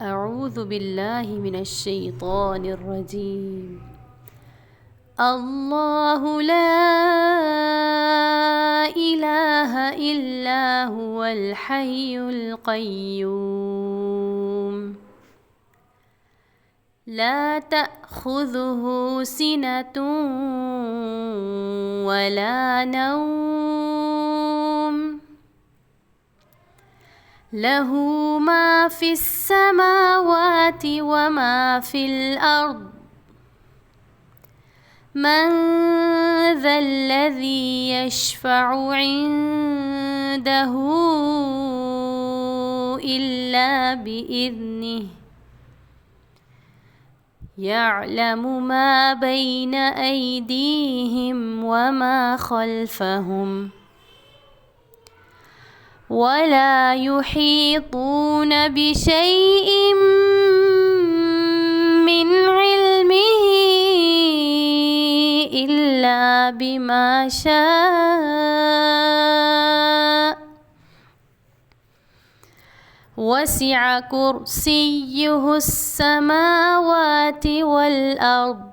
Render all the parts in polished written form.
أعوذ بالله من الشيطان الرجيم. الله لا إله إلا هو الحي القيوم لا تأخذه سنة ولا نوم له ما في السماوات وما في الأرض من ذا الذي يشفع عنده إلا بإذنه يعلم ما بين أيديهم وما خلفهم ولا يحيطون بشيء من علمه إلا بما شاء وسع كرسيه السماوات والأرض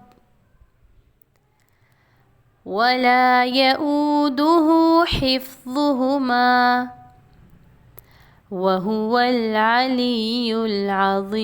ولا يؤوده حفظهما وهو العلي العظيم.